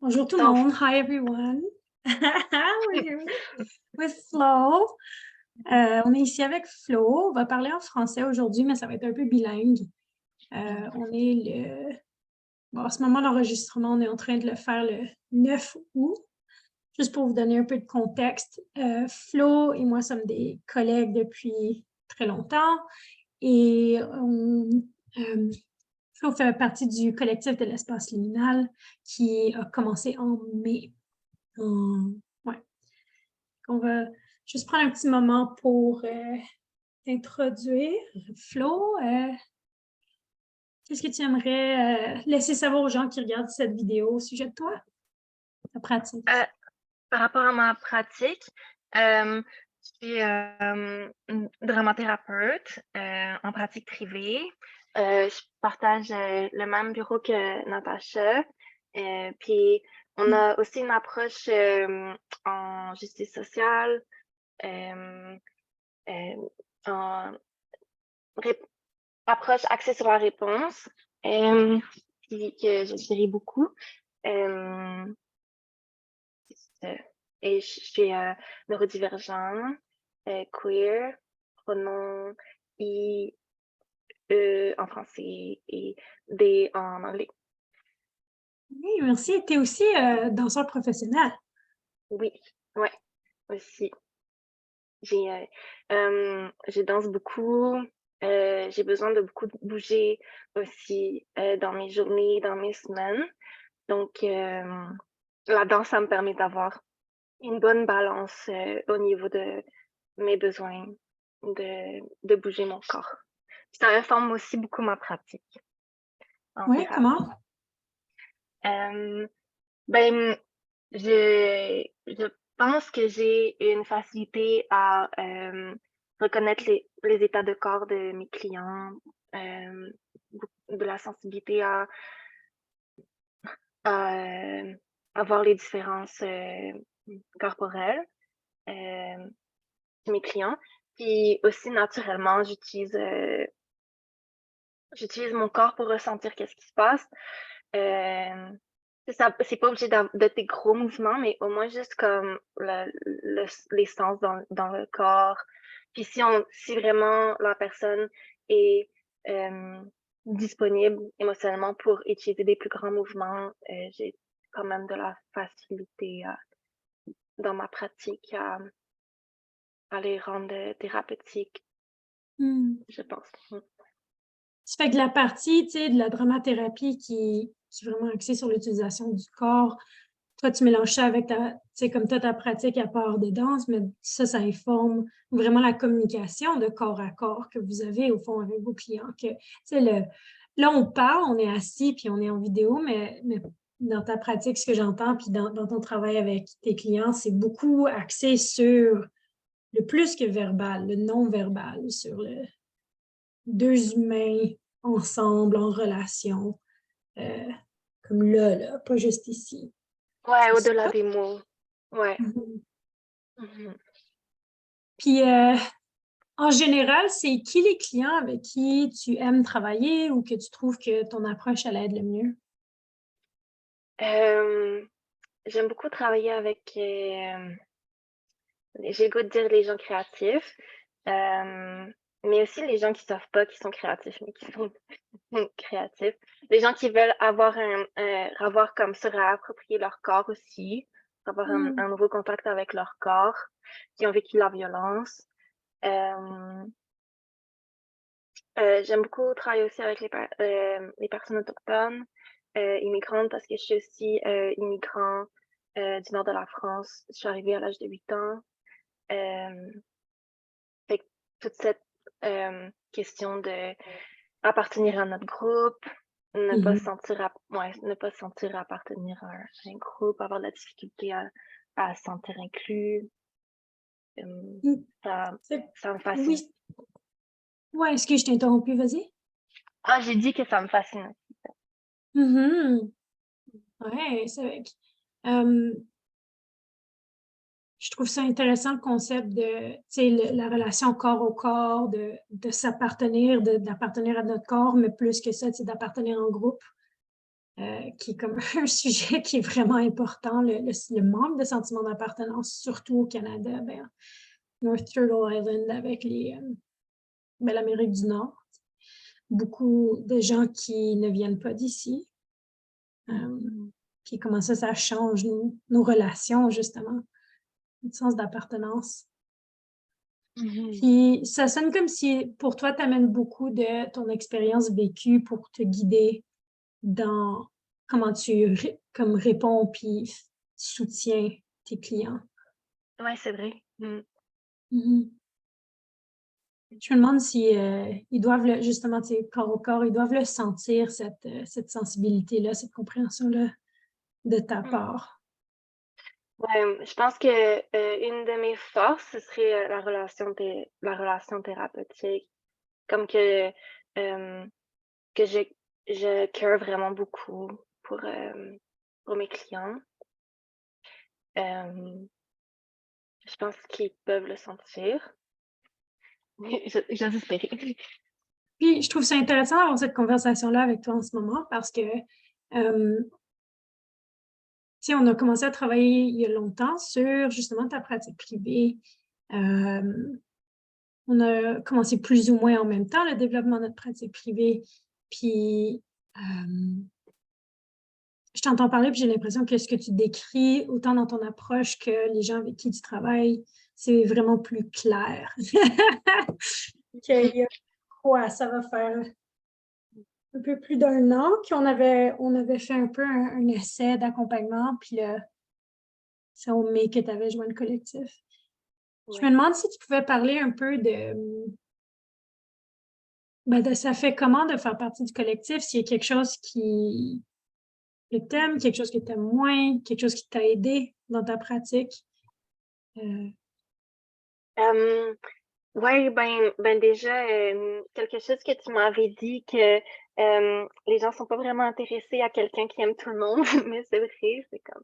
Bonjour tout le Donc, monde. Hi everyone. We're here with Flo. On est ici avec Flo. On va parler en français aujourd'hui, mais ça va être un peu bilingue. On est le... Bon, à ce moment d'enregistrement, on est en train de le faire le 9 août. Juste pour vous donner un peu de contexte, Flo et moi sommes des collègues depuis très longtemps et Flo fait partie du collectif de l'espace liminal qui a commencé en mai. Ouais. On va juste prendre un petit moment pour t'introduire. Flo, qu'est-ce que tu aimerais laisser savoir aux gens qui regardent cette vidéo au sujet de toi, ta pratique? par rapport à ma pratique, je suis, une dramathérapeute, en pratique privée. Je partage, le même bureau que Natacha, puis on Mm. a aussi une approche, en justice sociale, hem, hem, en rép approche axée sur la réponse, puis que je chéris beaucoup. Hem Heu et je suis, neurodivergent, queer, pronom i, en français et des en anglais. Oui, merci. Tu es aussi danseur professionnel. Oui, ouais, aussi. J'ai, je danse beaucoup, j'ai besoin de beaucoup bouger aussi, dans mes journées, dans mes semaines. Donc, la danse, ça me permet d'avoir une bonne balance, au niveau de mes besoins de bouger mon corps. Ça informe aussi beaucoup ma pratique en Oui, thérapie. comment? Hem, ben, je pense que j'ai une facilité à, reconnaître les états de corps de mes clients, de la sensibilité à, à voir les différences, corporelles, hem, de mes clients. Puis aussi naturellement, j'utilise mon corps pour ressentir qu'est-ce qui se passe. Hem, c'est pas obligé d'être des gros mouvements, mais au moins juste comme les sens dans le corps. Puis si vraiment la personne est, disponible émotionnellement pour utiliser des plus grands mouvements, j'ai quand même de la facilité, dans ma pratique à les rendre, thérapeutiques, Hmm. je pense. Mmh. Ça fait que la partie, tu sais, de la dramathérapie qui est vraiment axée sur l'utilisation du corps, toi, tu mélanges ça avec ta, tu sais, comme toi, ta pratique à part de danse, mais ça informe vraiment la communication de corps à corps que vous avez, au fond, avec vos clients. Que, tu sais, là, on parle, on est assis, puis on est en vidéo, mais dans ta pratique, ce que j'entends, puis dans ton travail avec tes clients, c'est beaucoup axé sur le plus que verbal, le non-verbal, sur le deux humains ensemble, en relation, euh, comme là, pas juste ici. Ouais, C'est au-delà ça? des mots. Ouais. Mhm. Mmh. Puis, en général, c'est qui les clients avec qui tu aimes travailler ou que tu trouves que ton approche, elle aide le mieux? Hem, J'aime beaucoup travailler avec, j'ai le goût de dire les gens créatifs, mais aussi les gens qui savent pas qu'ils sont créatifs, mais qui sont créatifs. Les gens qui veulent avoir comme se réapproprier leur corps aussi, avoir Mmh. un nouveau contact avec leur corps, qui ont vécu la violence. Hem, J'aime beaucoup travailler aussi avec les personnes autochtones, immigrantes parce que je suis aussi, immigrant, du nord de la France. Je suis arrivée à l'âge de 8 ans. Hem, fait que toute cette, question d'appartenir à notre groupe, Mhm. ne pas se sentir appartenir à un groupe, avoir de la difficulté à se sentir inclus, hem, Mmh. ça C'est- ça me fascine. Oui, ouais, est-ce que je t'ai interrompu? Vas-y. Ah, j'ai dit que ça me fascine. Mhm. Ouais, c'est vrai. Euh, je trouve ça intéressant le concept de, tu sais, la relation corps au corps, de s'appartenir, d'appartenir à notre corps, mais plus que ça, tu sais, d'appartenir en groupe. qui est comme un sujet qui est vraiment important, le manque de sentiment d'appartenance, surtout au Canada, North Turtle Island avec l'Amérique du Nord. Beaucoup de gens qui ne viennent pas d'ici. Puis comment ça change nos relations, justement, notre sens d'appartenance. Puis ça sonne comme si, pour toi, tu amènes beaucoup de ton expérience vécue pour te guider dans comment tu comme réponds puis soutiens tes clients. Ouais, c'est vrai. Je me demande si ils doivent, justement, corps au corps, ils doivent le sentir, cette sensibilité-là, cette compréhension-là de ta part. Ouais, je pense que une de mes forces, ce serait la relation thérapeutique. Comme que je care vraiment beaucoup pour mes clients. Je pense qu'ils peuvent le sentir. J'ose espérer. Puis, je trouve ça intéressant d'avoir cette conversation-là avec toi en ce moment parce que, on a commencé à travailler il y a longtemps sur justement ta pratique privée. On a commencé plus ou moins en même temps le développement de notre pratique privée. Puis, je t'entends parler, puis j'ai l'impression que ce que tu décris, autant dans ton approche que les gens avec qui tu travailles, c'est vraiment plus clair. Quoi, ça va faire un peu plus d'1 an qu'on avait fait un peu un essai d'accompagnement, puis là, c'est au mai que tu avais joint le collectif. Je me demande si tu pouvais parler un peu de ça fait comment de faire partie du collectif, s'il y a quelque chose que t'aimes, quelque chose que t'aimes moins, quelque chose qui t'a aidé dans ta pratique. Ouais, ben déjà, quelque chose que tu m'avais dit que les gens sont pas vraiment intéressés à quelqu'un qui aime tout le monde, mais c'est vrai, c'est comme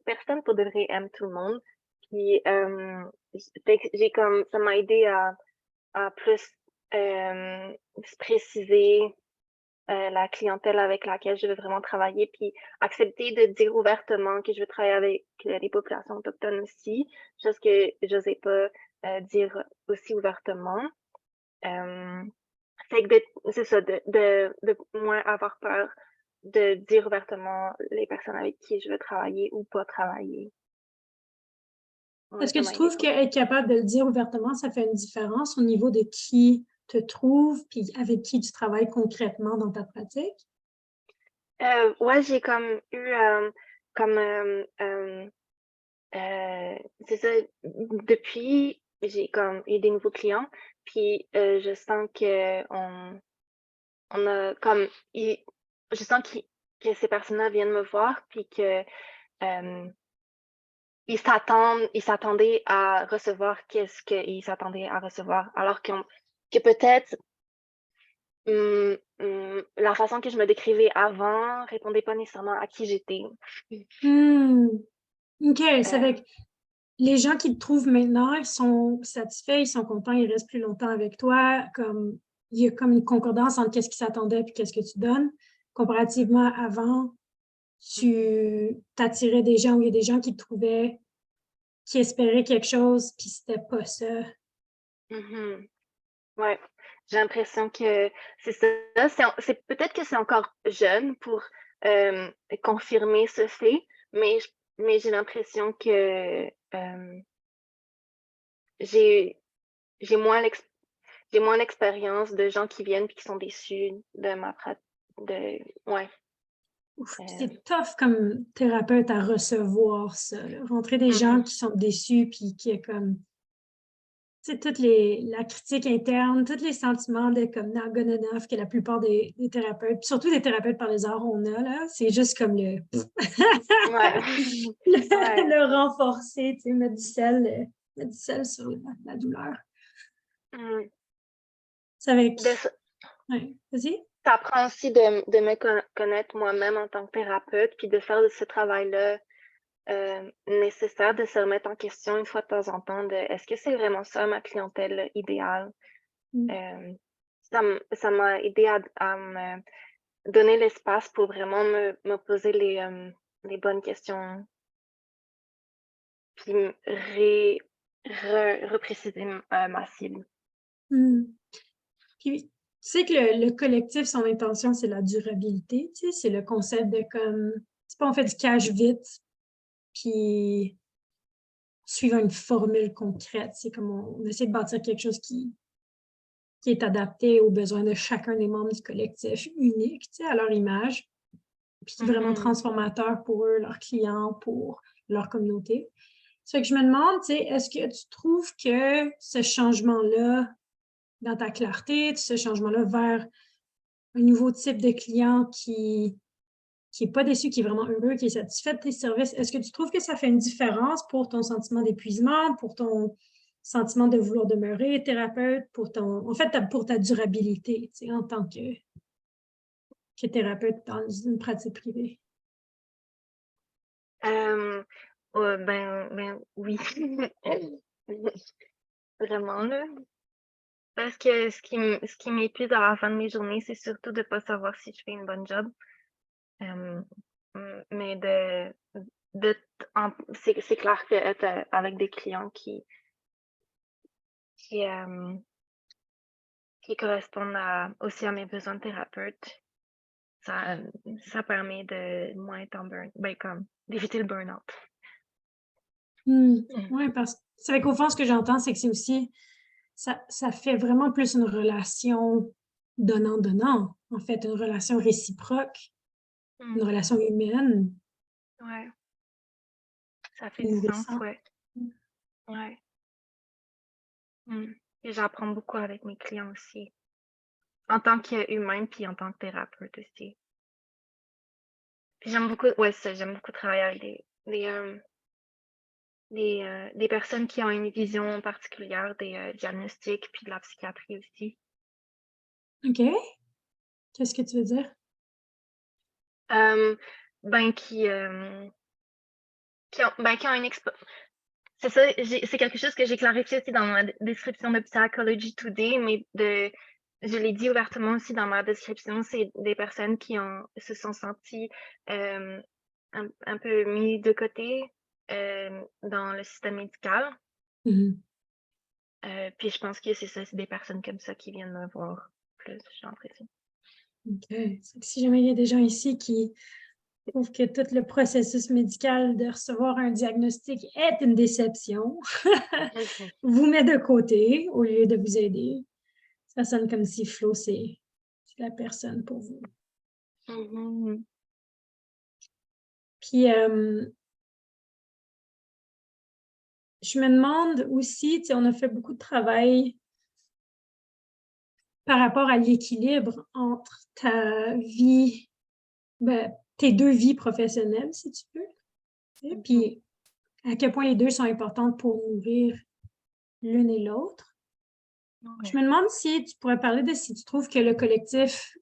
personne pour de vrai aime tout le monde. Puis fait que j'ai comme ça m'a aidé à plus se préciser la clientèle avec laquelle je veux vraiment travailler, puis accepter de dire ouvertement que je veux travailler avec les populations autochtones aussi, chose que j'osais pas dire aussi ouvertement. Fait que c'est ça, de moins avoir peur de dire ouvertement les personnes avec qui je veux travailler ou pas travailler. Ouais, Est-ce que ça tu m'a aidé trouves beaucoup. qu'être capable de le dire ouvertement, ça fait une différence au niveau de qui te trouve puis avec qui tu travailles concrètement dans ta pratique? Ouais, j'ai comme eu comme c'est ça, depuis, j'ai comme eu des nouveaux clients, puis je sens que on a comme je sens que ces personnes-là viennent me voir, puis que euh, ils s'attendaient à recevoir qu'est-ce qu'ils s'attendaient à recevoir, alors que peut-être la façon que je me décrivais avant répondait pas nécessairement à qui j'étais. OK, c'est Euh, avec les gens qui te trouvent maintenant, ils sont satisfaits, ils sont contents, ils restent plus longtemps avec toi, comme il y a comme une concordance entre qu'est-ce qu'ils s'attendaient et qu'est-ce que tu donnes. Comparativement à avant, tu t'attirais des gens où il y a des gens qui te trouvaient, qui espéraient quelque chose, puis c'était pas ça. mhm. Ouais, j'ai l'impression que c'est ça. C'est peut-être que c'est encore jeune pour confirmer ce fait, mais j'ai l'impression que j'ai j'ai moins j'ai moins l'expérience de gens qui viennent puis qui sont déçus de ma pratique. De ouais. Ouf, puis euh, c'est tough comme thérapeute à recevoir ça, là. Rentrer des gens mhm, qui sont déçus puis qui est comme sais, la critique interne, tous les sentiments de comme not good enough que la plupart des thérapeutes, puis surtout des thérapeutes par les arts, on a, là, c'est juste comme ouais. Ouais. le renforcer, tu sais, mettre du sel sur la douleur. Mm. C'est avec. De Ouais, vas-y. Ça prend aussi de me connaître moi-même en tant que thérapeute, puis de faire de ce travail-là nécessaire, de se remettre en question une fois de temps en temps de est-ce que c'est vraiment ça ma clientèle idéale? Mm. Ça m'a aidé donner l'espace pour vraiment me poser les bonnes questions, puis repréciser ma cible. Puis, tu sais que le collectif, son intention, c'est la durabilité, tu sais, c'est le concept de comme, c'est pas on fait du cash vite, puis suivant une formule concrète, c'est comme on essaie de bâtir quelque chose qui est adapté aux besoins de chacun des membres du collectif, unique, tu sais, à leur image, puis qui est vraiment transformateur pour eux, leurs clients, pour leur communauté. Ça fait que je me demande, tu sais, est-ce que tu trouves que ce changement-là, dans ta clarté, ce changement-là vers un nouveau type de client qui est pas déçu, qui est vraiment heureux, qui est satisfait de tes services, est-ce que tu trouves que ça fait une différence pour ton sentiment d'épuisement, pour ton sentiment de vouloir demeurer thérapeute, en fait, pour ta durabilité, tu sais, en tant que thérapeute dans une pratique privée? Ben oui. Vraiment, là. Parce que ce qui m'épuise à la fin de mes journées, c'est surtout de pas savoir si je fais une bonne job. Hem, mais de c'est clair qu'être, avec des clients qui, hem, qui correspondent aussi à mes besoins de thérapeute, ça, ça permet de moins être en comme d'éviter le burn-out. Ouais, parce que c'est vrai qu'au fond, ce que j'entends, c'est que c'est aussi ça fait vraiment plus une relation donnant-donnant, en fait, une relation réciproque, une Mmh. relation humaine Ouais, ça fait qui est du sens, nourrissante. ouais. Ouais. Mmh. Et j'apprends beaucoup avec mes clients aussi, en tant qu'humain, puis en tant que thérapeute aussi. Puis j'aime beaucoup ouais, ça, j'aime beaucoup travailler avec des personnes qui ont une vision particulière des, diagnostics, puis de la psychiatrie aussi. OK. Qu'est-ce que tu veux dire? Hem, ben, qui ont une exp c'est ça, c'est quelque chose que j'ai clarifié aussi dans ma description de Psychology Today, mais je l'ai dit ouvertement aussi dans ma description, c'est des personnes qui se sont senties, hem, un peu mis de côté, dans le système médical. Mmh. Puis je pense que c'est ça, c'est des personnes comme ça qui viennent me voir plus, j'ai l'impression. OK. C'est que si jamais il y a des gens ici qui trouvent que tout le processus médical de recevoir un diagnostic est une déception, Mmh vous met de côté au lieu de vous aider. Ça sonne comme si Flo, c'est la personne pour vous. mh. Puis, je me demande aussi, tu sais, on a fait beaucoup de travail par rapport à l'équilibre entre ta vie, ben, tes 2 vies professionnelles, si tu veux, tu sais, Mmh mh. puis à quel point les 2 sont importantes pour nourrir l'une et l'autre. Je Ouais. me demande si tu pourrais parler de si tu trouves que le collectif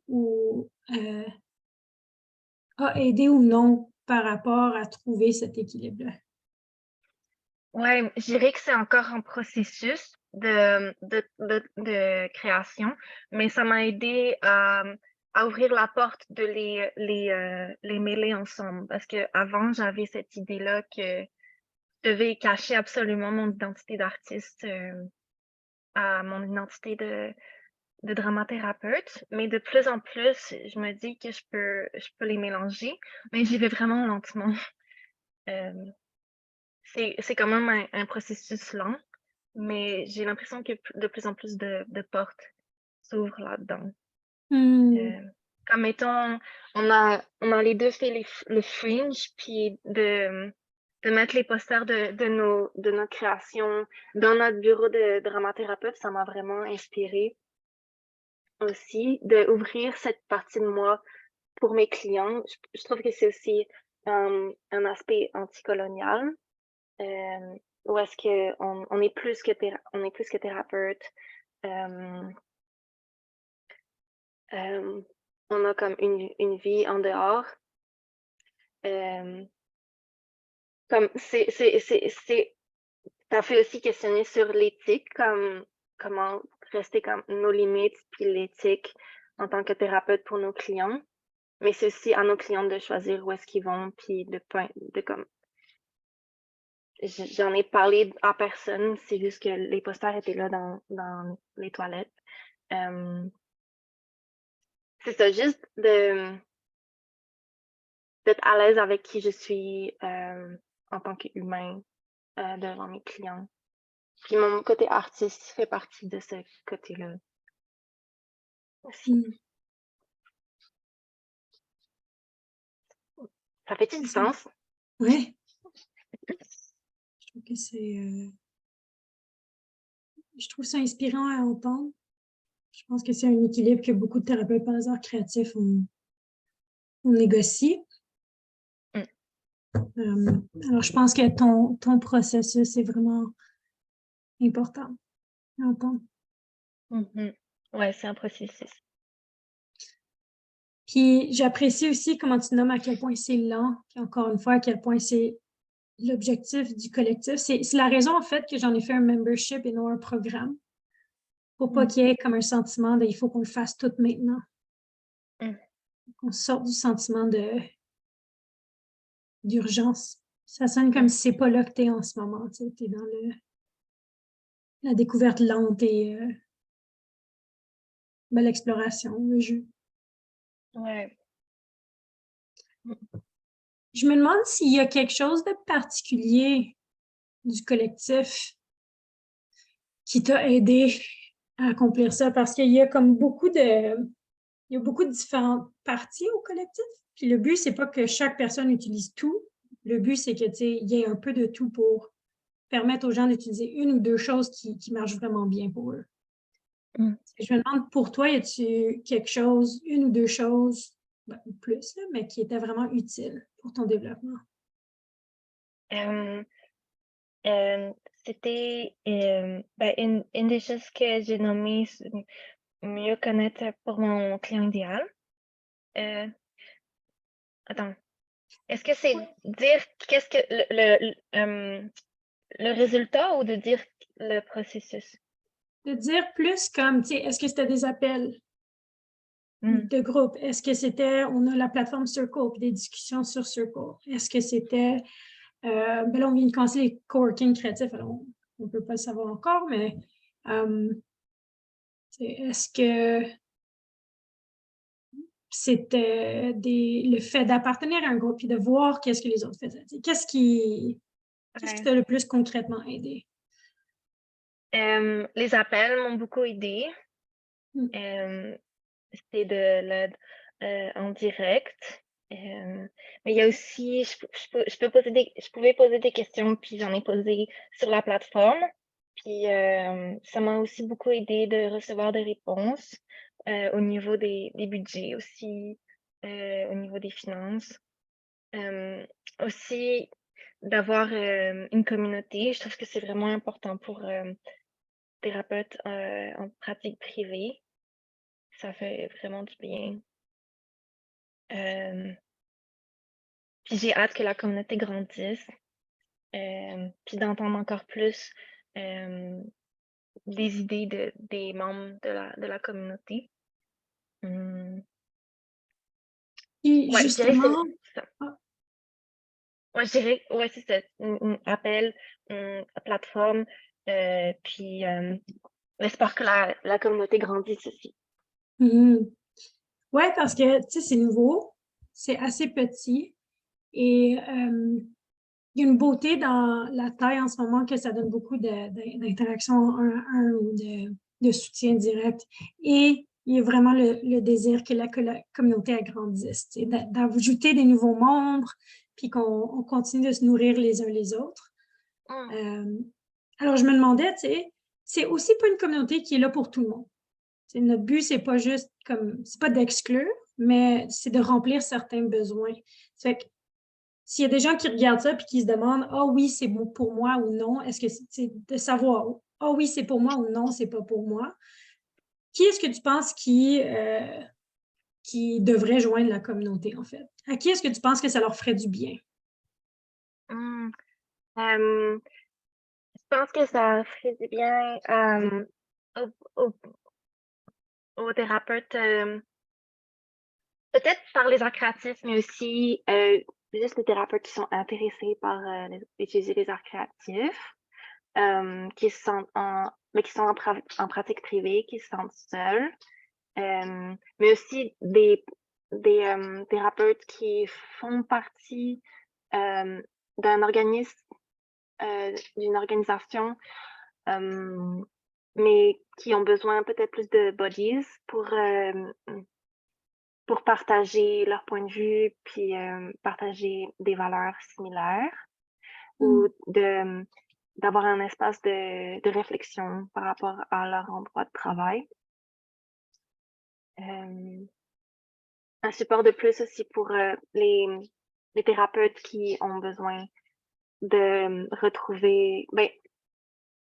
a aidé ou non par rapport à trouver cet équilibre-là? Ouais, je dirais que c'est encore un processus de création, mais ça m'a aidé à ouvrir la porte de les mêler ensemble. Parce qu'avant, j'avais cette idée-là que je devais cacher absolument mon identité d'artiste, à mon identité de dramathérapeute, mais de plus en plus, je me dis que je peux les mélanger, mais j'y vais vraiment lentement. Hem, c'est quand même un processus lent, mais j'ai l'impression que de plus en plus de portes s'ouvrent là-dedans. Mmh. Hem, comme mettons, on a les 2 fait le fringe, puis de mettre les posters de nos créations dans notre bureau de dramathérapeute, ça m'a vraiment inspirée aussi, d'ouvrir cette partie de moi pour mes clients. Je trouve que c'est aussi, un aspect anticolonial, où est-ce qu'on est plus que thérapeute. Hem, on a comme une vie en dehors. Hem, comme c'est ça fait aussi questionner sur l'éthique, comme comment rester comme nos limites, puis l'éthique en tant que thérapeute pour nos clients. mais c'est aussi à nos clients de choisir où est-ce qu'ils vont, puis de comme j'en ai parlé à personne, c'est juste que les posters étaient là dans les toilettes. C'est ça, juste d'être à l'aise avec qui je suis en tant qu'humain devant mes clients. Puis mon côté artiste fait partie de ce côté-là aussi. Mm. Ça fait-tu du sens? Ouais. Je trouve que je trouve ça inspirant à entendre. Je pense que c'est un équilibre que beaucoup de thérapeutes par hasard créatifs on négocie. Mm. Alors, je pense que ton processus est vraiment important à entendre. Mm-hmm. Ouais, c'est un processus. Puis, j'apprécie aussi comment tu nommes à quel point c'est lent, puis encore une fois, à quel point c'est l'objectif du collectif. C'est la raison, en fait, que j'en ai fait un membership et non un programme. Pour pas qu'il y ait comme un sentiment de il faut qu'on le fasse tout maintenant. Qu'on sorte du sentiment d'urgence. Ça sonne comme si c'est pas là que t'es en ce moment. Tu es dans la découverte lente et l'exploration, le jeu. Ouais. Je me demande s'il y a quelque chose de particulier du collectif qui t'a aidé à accomplir ça, parce qu'il y a comme il y a beaucoup de différentes parties au collectif. Puis le but, c'est pas que chaque personne utilise tout. Le but, c'est que, tu sais, il y ait un peu de tout pour permettre aux gens d'utiliser une ou deux choses qui marchent vraiment bien pour eux. Je me demande, pour toi, y a-tu quelque chose, une ou deux choses, ou plus, là, mais qui était vraiment utile pour ton développement? C'était une des choses que j'ai nommées mieux connaître pour mon client idéal. Attends, est-ce que c'est dire qu'est-ce que le résultat ou de dire le processus? De dire plus comme, tu sais, est-ce que c'était des appels de groupe? Est-ce que c'était, on a la plateforme Circle, puis des discussions sur Circle? Est-ce que c'était, ben là, on vient de commencer les coworking créatifs, alors on ne peut pas le savoir encore, mais est-ce que c'était le fait d'appartenir à un groupe et de voir qu'est-ce que les autres faisaient? Qu'est-ce qui t'a le plus concrètement aidé? Les appels m'ont beaucoup aidé. C'était de l'aide en direct. Mais il y a aussi, je pouvais poser des questions, puis j'en ai posé sur la plateforme. Puis ça m'a aussi beaucoup aidé de recevoir des réponses au niveau des budgets aussi, au niveau des finances. Aussi d'avoir une communauté. Je trouve que c'est vraiment important pour thérapeutes en pratique privée. Ça fait vraiment du bien. Puis j'ai hâte que la communauté grandisse, puis d'entendre encore plus des idées des membres de la communauté. Et Ouais, je dirais que justement, c'est ça. ah, Ouais, je dirais, ouais, c'est ça. Appel, plateforme, puis j'espère que la communauté grandisse aussi. ouais, parce que, tu sais, c'est nouveau, c'est assez petit et il y a une beauté dans la taille en ce moment que ça donne beaucoup d'interactions un à un ou de soutien direct. Et il y a vraiment le désir que la communauté agrandisse, d'ajouter des nouveaux membres, puis qu'on continue de se nourrir les uns les autres. Alors, je me demandais, tu sais, c'est aussi pas une communauté qui est là pour tout le monde. Notre but, c'est pas juste comme, c'est pas d'exclure, mais c'est de remplir certains besoins. Fait que s'il y a des gens qui regardent ça et qui se demandent, ah oui, c'est bon pour moi ou non, est-ce que c'est de savoir, ah oui, c'est pour moi ou non, c'est pas pour moi. Qui est-ce que tu penses qui devrait joindre la communauté, en fait? À qui est-ce que tu penses que ça leur ferait du bien? Je pense que ça ferait du bien aux, aux- aux thérapeutes peut-être par les arts créatifs, mais aussi juste les thérapeutes qui sont intéressés par utiliser les arts créatifs, qui se sentent mais qui sont en pratique privée, qui se sentent seuls, mais aussi des thérapeutes qui font partie d'un organisme, d'une organisation, mais qui ont besoin peut-être plus de bodies pour partager leur point de vue, puis partager des valeurs similaires ou d'avoir un espace de réflexion par rapport à leur endroit de travail. Un support de plus aussi pour les thérapeutes qui ont besoin de retrouver, les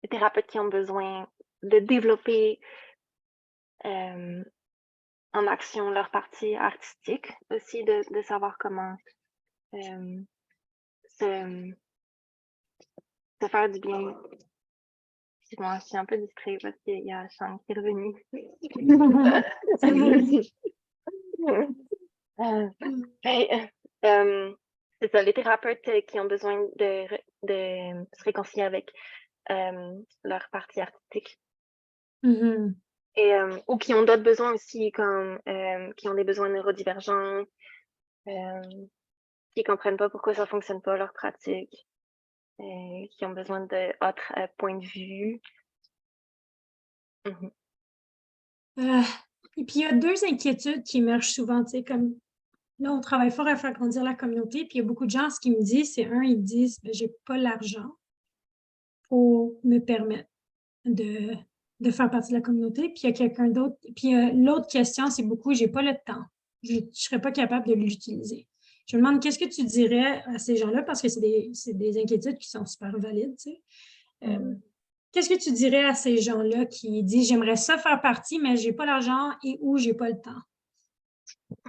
thérapeutes qui ont besoin de développer en action leur partie artistique, aussi de savoir comment se, se faire du bien. Excuse-moi, je suis un peu distraite parce qu'il y a Sean qui est revenu. C'est bon. C'est ça, les thérapeutes qui ont besoin de se réconcilier avec leur partie artistique Mhm. et ou qui ont d'autres besoins aussi, comme qui ont des besoins neurodivergents, qui comprennent pas pourquoi ça fonctionne pas leur pratique, qui ont besoin d'autres points de vue. Mhm. Et puis, il y a deux inquiétudes qui émergent souvent, tu sais, comme là, on travaille fort à faire grandir la communauté, puis il y a beaucoup de gens, ce qu'ils me disent, c'est ils disent, ben, j'ai pas l'argent pour me permettre de, de faire partie de la communauté, puis il y a quelqu'un d'autre, puis l'autre question, c'est beaucoup, j'ai pas le temps, je serais pas capable de l'utiliser. Je me demande, qu'est-ce que tu dirais à ces gens-là, parce que c'est des inquiétudes qui sont super valides, tu sais. Qu'est-ce que tu dirais à ces gens-là qui disent, j'aimerais ça faire partie, mais j'ai pas l'argent et ou j'ai pas le temps?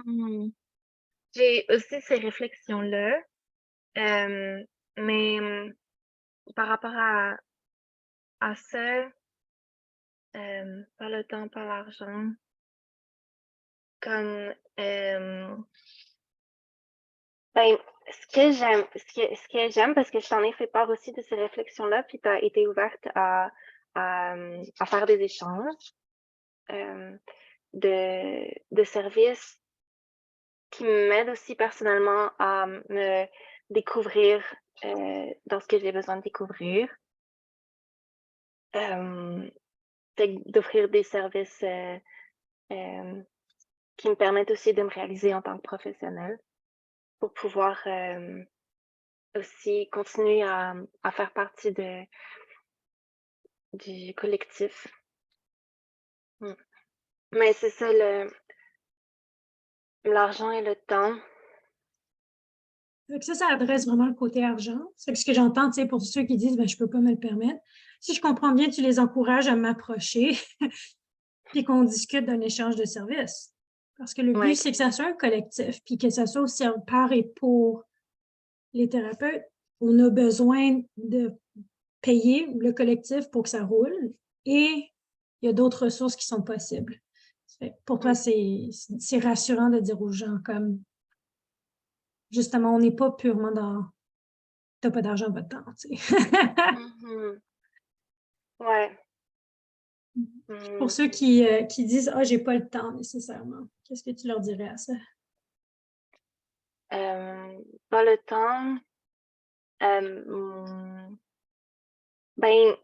Mhm. J'ai aussi ces réflexions-là, mais par rapport à ça, pas le temps, pas l'argent, comme, ben, ce que j'aime, parce que je t'en ai fait part aussi de ces réflexions-là, puis tu as été ouverte à faire des échanges, de services qui m'aident aussi personnellement à me découvrir, dans ce que j'ai besoin de découvrir. D'offrir des services, qui me permettent aussi de me réaliser en tant que professionnelle pour pouvoir, aussi continuer à faire partie du collectif. Mmh. Mais c'est ça l'argent et le temps. Fait que ça adresse vraiment le côté argent. C'est ce que j'entends, tu sais, pour ceux qui disent, ben, je peux pas me le permettre. Si je comprends bien, tu les encourages à m'approcher puis qu'on discute d'un échange de services. Parce que le but, Ouais, c'est que ça soit un collectif, puis que ça soit aussi par et pour les thérapeutes. On a besoin de payer le collectif pour que ça roule et il y a d'autres ressources qui sont possibles. Pour toi, mmh, c'est rassurant de dire aux gens comme, justement, on n'est pas purement dans t'as pas d'argent, pas de temps, tu sais. mmh ouais, Pour mmh, ceux qui disent, ah, j'ai pas le temps nécessairement, qu'est-ce que tu leur dirais à ça? pas le temps, mmh, ben,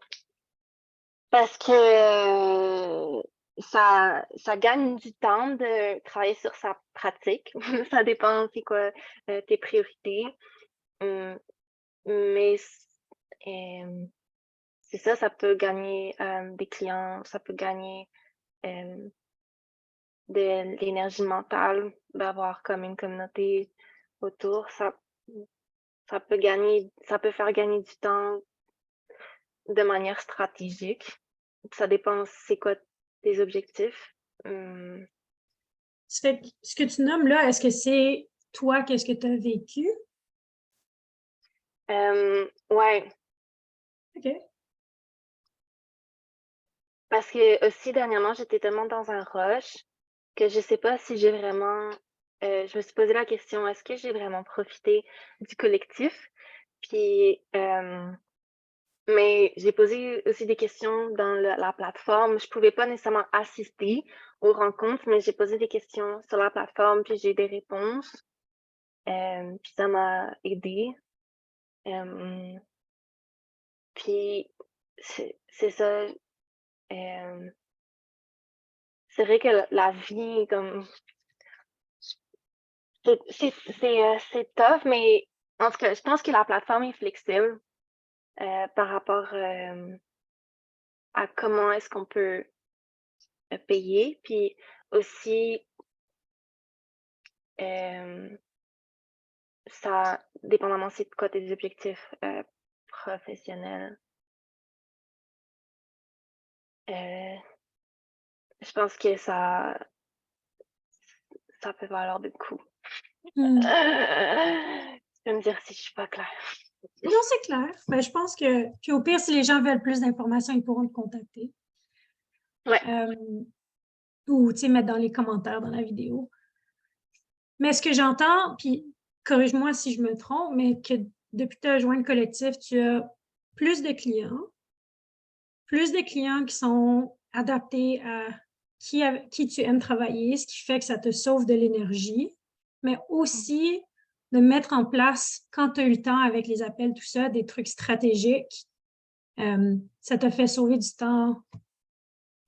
parce que, ça gagne du temps de travailler sur sa pratique. Ça dépend c'est quoi, tes priorités. Mmh, mais c'est ça, ça peut gagner, des clients, ça peut gagner, hem, de l'énergie mentale, d'avoir comme une communauté autour. Ça peut faire gagner du temps de manière stratégique. Ça dépend c'est quoi tes objectifs. Mmh. Ça fait que ce que tu nommes là, est-ce que c'est toi, qu'est-ce que tu as vécu? Ouais, OK. parce que aussi dernièrement, j'étais tellement dans un rush que je sais pas si j'ai vraiment je me suis posé la question: «Est-ce que j'ai vraiment profité du collectif?» Puis, mais j'ai posé aussi des questions dans la plateforme. Je pouvais pas nécessairement assister aux rencontres, mais j'ai posé des questions sur la plateforme, puis j'ai eu des réponses. Puis ça m'a aidée. Hem, puis c'est ça, hem, c'est vrai que la vie comme c'est tough, mais en tout cas, je pense que la plateforme est flexible, par rapport, à comment est-ce qu'on peut, payer. Puis aussi, hem, ça dépendamment c'est quoi tes objectifs, professionnels, heu, je pense que ça peut valoir le coup. Hmm. Tu peux me dire si je suis pas claire? Non, c'est clair. Ben, je pense que, puis au pire, si les gens veulent plus d'informations, ils pourront te contacter. Ouais. Euh, ou, tu sais, mettre dans les commentaires dans la vidéo. Mais ce que j'entends, puis corrige-moi si je me trompe, mais que depuis que tu as joint le collectif, tu as plus de clients, plus de clients qui sont adaptés à qui tu aimes travailler, ce qui fait que ça te sauve de l'énergie, mais Mmh. aussi de mettre en place, quand tu as eu le temps avec les appels, tout ça, des trucs stratégiques. Ça t'a fait sauver du temps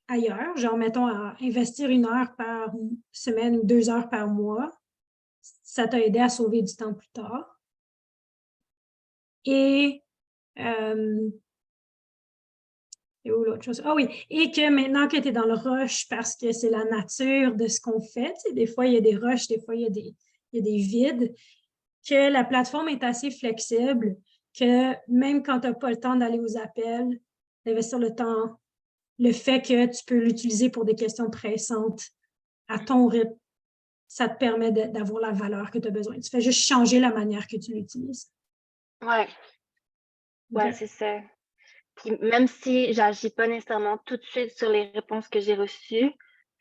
ailleurs, genre, mettons, à investir 1 heure par semaine, 2 heures par mois. Ça t'a aidé à sauver du temps plus tard. Et, et où l'autre chose? Ah oui, et que maintenant que tu es dans le rush parce que c'est la nature de ce qu'on fait, tu sais, des fois il y a des rushs, des fois il y a des vides, que la plateforme est assez flexible, que même quand tu n'as pas le temps d'aller aux appels, d'investir le temps, le fait que tu peux l'utiliser pour des questions pressantes à ton rythme, ça te permet d'avoir la valeur que tu as besoin. Tu fais juste changer la manière que tu l'utilises. Ouais, ouais, OK. c'est ça. Puis même si j'agis pas nécessairement tout de suite sur les réponses que j'ai reçues,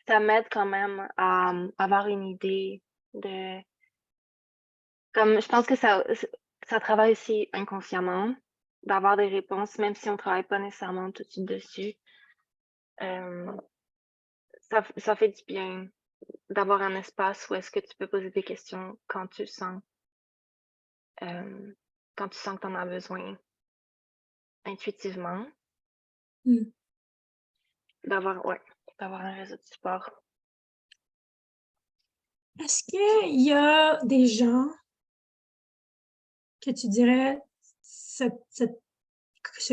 ça m'aide quand même à, avoir une idée de comme je pense que ça travaille aussi inconsciemment d'avoir des réponses, même si on travaille pas nécessairement tout de suite dessus. Hem, ça fait du bien d'avoir un espace où est-ce que tu peux poser des questions hem, quand tu sens que tu en as besoin intuitivement, Mm. d'avoir un réseau de support. Est-ce qu'il y a des gens que tu dirais, ce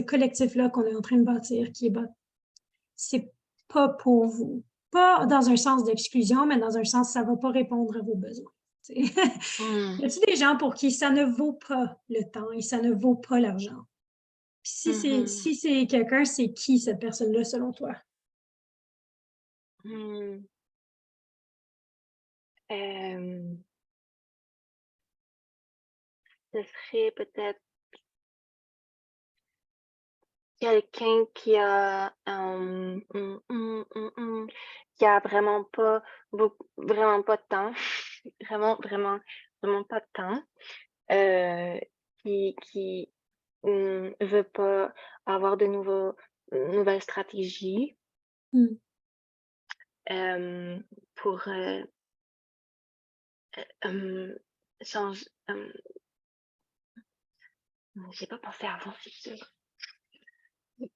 collectif-là qu'on est en train de bâtir, c'est pas pour vous? Pas dans un sens d'exclusion, mais dans un sens, ça va pas répondre à vos besoins. Mmh. Y a-t-il des gens pour qui ça ne vaut pas le temps et ça ne vaut pas l'argent? Puis Mmh. si c'est quelqu'un, c'est qui cette personne-là selon toi? Mmh. Hem, Ce serait peut-être quelqu'un qui a, qui a vraiment pas de temps, vraiment, vraiment, vraiment pas de temps, heu, qui, veut pas avoir de nouvelles stratégies, Mm. pour, hem, change j'ai pas pensé avant, c'est sûr.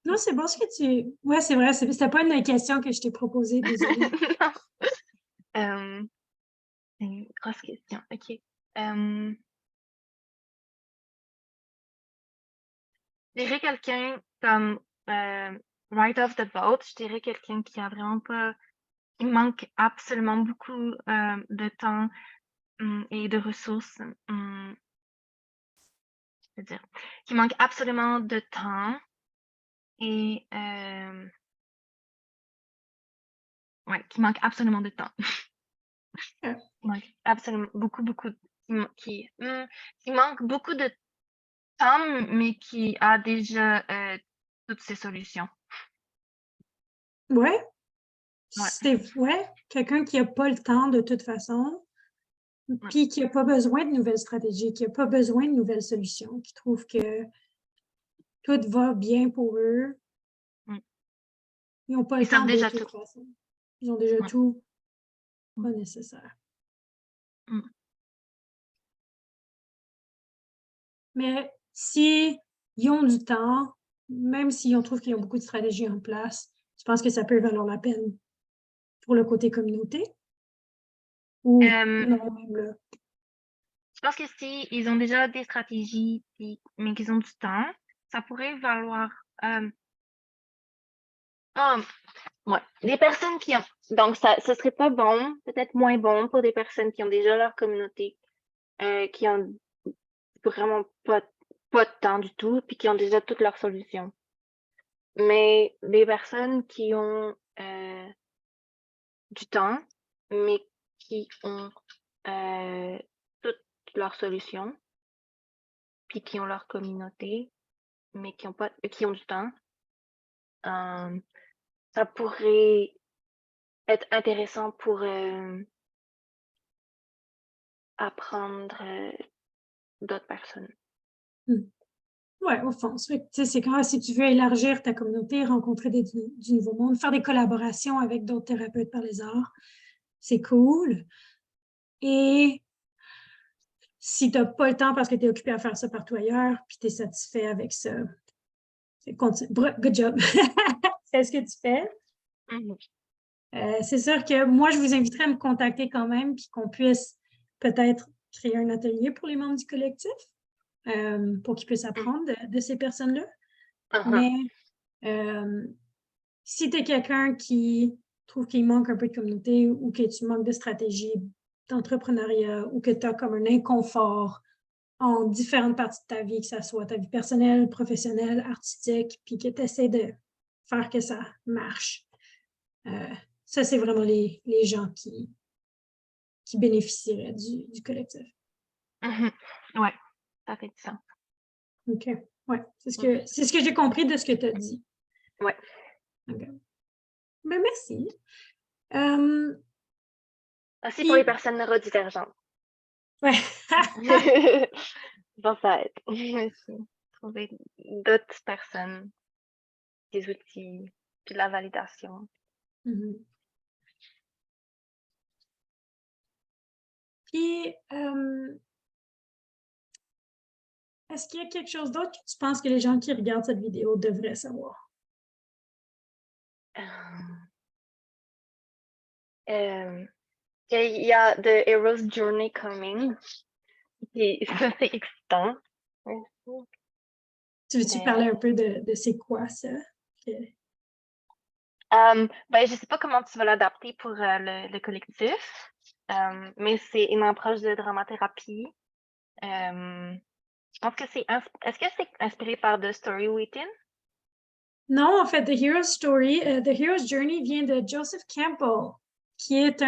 Non, c'est bon ce que tu. Ouais, c'est vrai, c'était pas une question que je t'ai proposée, désolée. Non, hem, c'est une grosse question, OK. Hem, je dirais quelqu'un comme, right off the boat, je dirais quelqu'un qui a vraiment pas qui manque absolument beaucoup, de temps, et de ressources, je veux dire, qui manque absolument de temps et ouais, qui manque absolument de temps. Euh, Qui manque absolument beaucoup, beaucoup qui manque beaucoup de temps, mais qui a déjà, toutes ses solutions. ouais, Ouais. ouais, quelqu'un qui a pas le temps de toute façon, puis qui n'a pas besoin de nouvelles stratégies, qui n'a pas besoin de nouvelles solutions, qui trouve que tout va bien pour eux. Ils n'ont pas le temps de toute façon. Ils ont déjà tout pas nécessaire. Mais si ils ont du temps, même si on trouve qu'ils ont beaucoup de stratégies en place, je pense que ça peut valoir la peine pour le côté communauté? Ou non, même là? Je pense que si ils ont déjà des stratégies, mais qu'ils ont du temps, ça pourrait valoir. Des personnes qui ont. Donc, ce serait pas bon, peut-être moins bon pour des personnes qui ont déjà leur communauté, qui ont vraiment pas de temps du tout, puis qui ont déjà toutes leurs solutions. Mais des personnes qui ont du temps, mais qui ont toutes leurs solutions, puis qui ont leur communauté, mais qui ont du temps, ça pourrait être intéressant pour apprendre d'autres personnes. Oui, au fond. C'est quand si tu veux élargir ta communauté, rencontrer du nouveau monde, faire des collaborations avec d'autres thérapeutes par les arts, c'est cool. Et si tu n'as pas le temps parce que tu es occupé à faire ça partout ailleurs, puis tu es satisfait avec ça, good job. C'est ce que tu fais. C'est sûr que moi, je vous inviterais à me contacter quand même, puis qu'on puisse peut-être créer un atelier pour les membres du collectif, pour qu'ils puissent apprendre de ces personnes-là. Mais si tu es quelqu'un qui trouve qu'il manque un peu de communauté ou que tu manques de stratégie d'entrepreneuriat ou que tu as comme un inconfort en différentes parties de ta vie, que ce soit ta vie personnelle, professionnelle, artistique, puis que tu essaies de faire que ça marche. Ça, c'est vraiment les gens qui bénéficieraient du collectif. Oui, ça fait du sens. OK. Oui, c'est ce que j'ai compris de ce que tu as dit. Oui. OK. Ben, merci. Aussi pour les personnes neurodivergentes. Ouais. Bon, ça aide. Trouver d'autres personnes, des outils, puis de la validation. Puis, est-ce qu'il y a quelque chose d'autre que tu penses que les gens qui regardent cette vidéo devraient savoir? Il y a The Hero's Journey coming. Et ça, c'est excitant. Tu veux-tu parler un peu de c'est quoi ça? Ben, je sais pas comment tu vas l'adapter pour le collectif, mais c'est une approche de dramathérapie. Je pense que est-ce que c'est inspiré par The Story Within? Non, en fait, The Hero's Journey vient de Joseph Campbell, qui est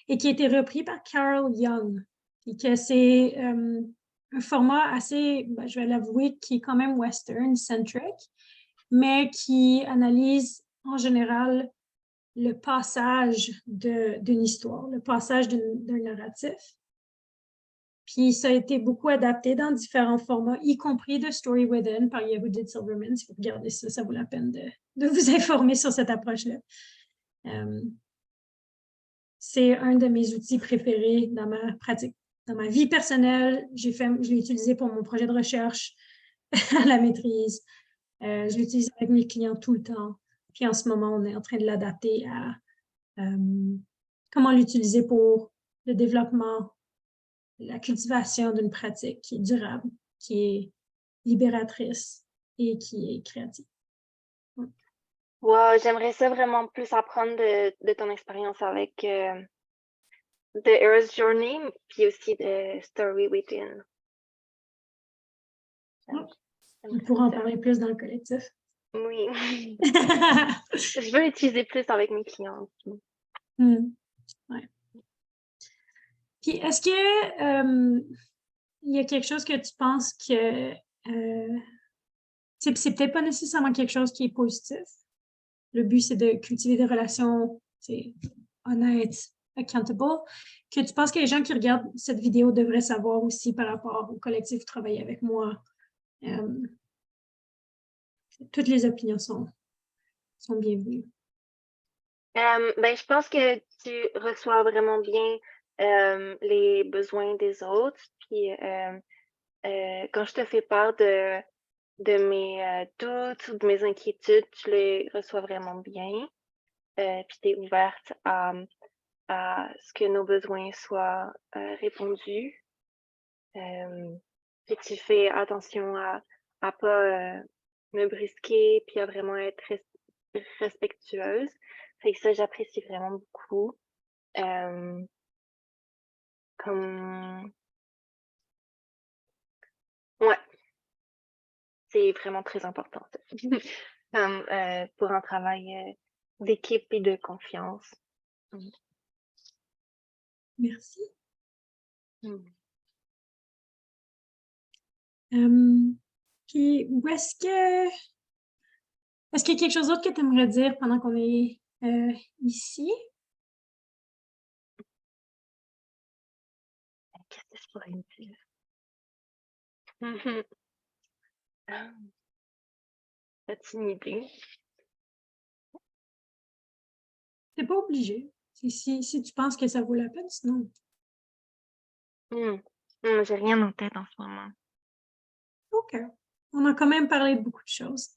et qui a été repris par Carol Young. Et que c'est un format assez, je vais l'avouer, qui est quand même western-centric, mais qui analyse en général le passage d'une histoire, le passage d'un narratif. Puis ça a été beaucoup adapté dans différents formats, y compris de Story Within par Yehudit Silverman. Si vous regardez ça, ça vaut la peine de vous informer sur cette approche-là. C'est un de mes outils préférés dans ma pratique. Dans ma vie personnelle, je l'ai utilisé pour mon projet de recherche à la maîtrise. Je l'utilise avec mes clients tout le temps. Puis en ce moment, on est en train de l'adapter à comment l'utiliser pour le développement, la cultivation d'une pratique qui est durable, qui est libératrice et qui est créative. Wow, j'aimerais ça vraiment plus apprendre de ton expérience avec The Hero's Journey, puis aussi de Story Within. On pourra en parler plus dans le collectif. Oui. Je veux l'utiliser plus avec mes clients aussi. Ouais. Puis, est-ce que il y a quelque chose que tu penses que c'est peut-être pas nécessairement quelque chose qui est positif. Le but, c'est de cultiver des relations honnêtes, accountable, que tu penses que les gens qui regardent cette vidéo devraient savoir aussi par rapport au collectif Travailler avec moi. Toutes les opinions sont bienvenues. Ben, je pense que tu reçois vraiment bien les besoins des autres. Puis quand je te fais part de mes doutes ou de mes inquiétudes, tu les reçois vraiment bien. Puis tu es ouverte à ce que nos besoins soient répondus. Puis tu fais attention à pas me brusquer, puis à vraiment être respectueuse. Fait que ça, j'apprécie vraiment beaucoup. Comme ouais, c'est vraiment très important ça. Comme pour un travail d'équipe et de confiance. Merci. Mm. Puis, est-ce qu'il y a quelque chose d'autre que tu aimerais dire pendant qu'on est ici? Qu'est-ce que je pourrais me dire? Mhm. As-tu une idée? T'es pas obligé. Si tu penses que ça vaut la peine, sinon. J'ai rien en tête en ce moment. OK. On a quand même parlé de beaucoup de choses.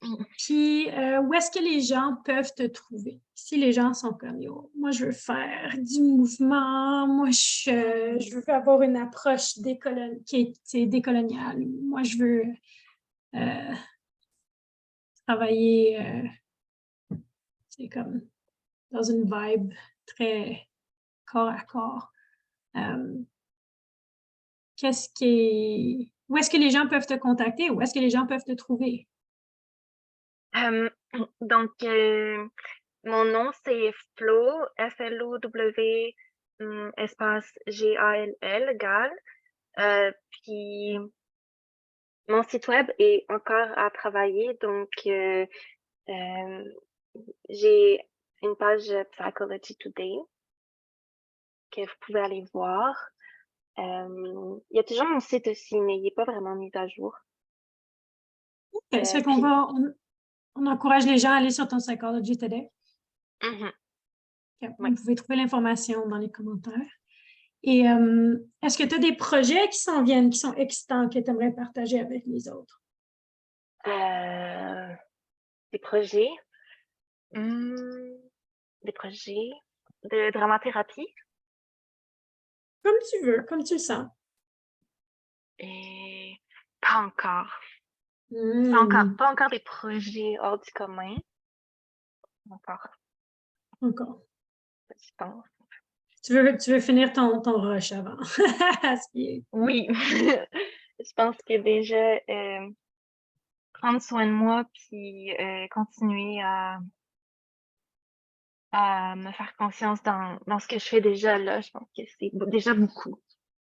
Mm. Puis, où est-ce que les gens peuvent te trouver? Si les gens sont comme, yo, moi, je veux faire du mouvement, moi, je veux avoir une approche qui est décoloniale. Moi, je veux travailler, c'est comme dans une vibe très corps à corps. Où est-ce que les gens peuvent te contacter? Où est-ce que les gens peuvent te trouver? Donc, mon nom, c'est Flo, F-L-O-W, espace G-A-L-L, Gal. Puis, mon site web est encore à travailler, donc j'ai une page Psychology Today que vous pouvez aller voir. Il y a toujours mon site aussi, mais il n'est pas vraiment mis à jour. Ça fait qu'on Puis, on encourage les gens à aller sur ton Psychology Today. mhm. Okay. Ouais. Vous pouvez trouver l'information dans les commentaires. Et est-ce que tu as des projets qui s'en viennent, qui sont excitants, que tu aimerais partager avec les autres? Des projets. Des projets de dramathérapie. Comme tu veux, comme tu le sens. Et pas encore. Mm. Pas encore des projets hors du commun. Encore, Encore. je pense. Tu veux finir ton rush avant. Oui. Je pense que déjà prendre soin de moi puis continuer à me faire confiance dans ce que je fais déjà là, je pense que c'est déjà beaucoup.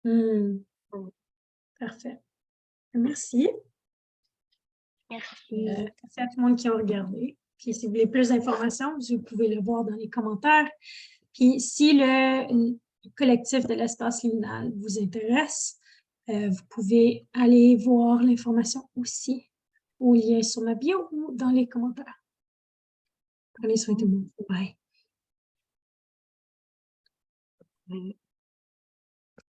Mm. Mm. Parfait. Merci. Merci. Merci à tout le monde qui a regardé. Puis si vous voulez plus d'informations, vous pouvez le voir dans les commentaires. Puis si le collectif de l'espace liminal vous intéresse, vous pouvez aller voir l'information aussi au lien sur ma bio ou dans les commentaires. Prenez soin de tout le monde. Bye. Oui.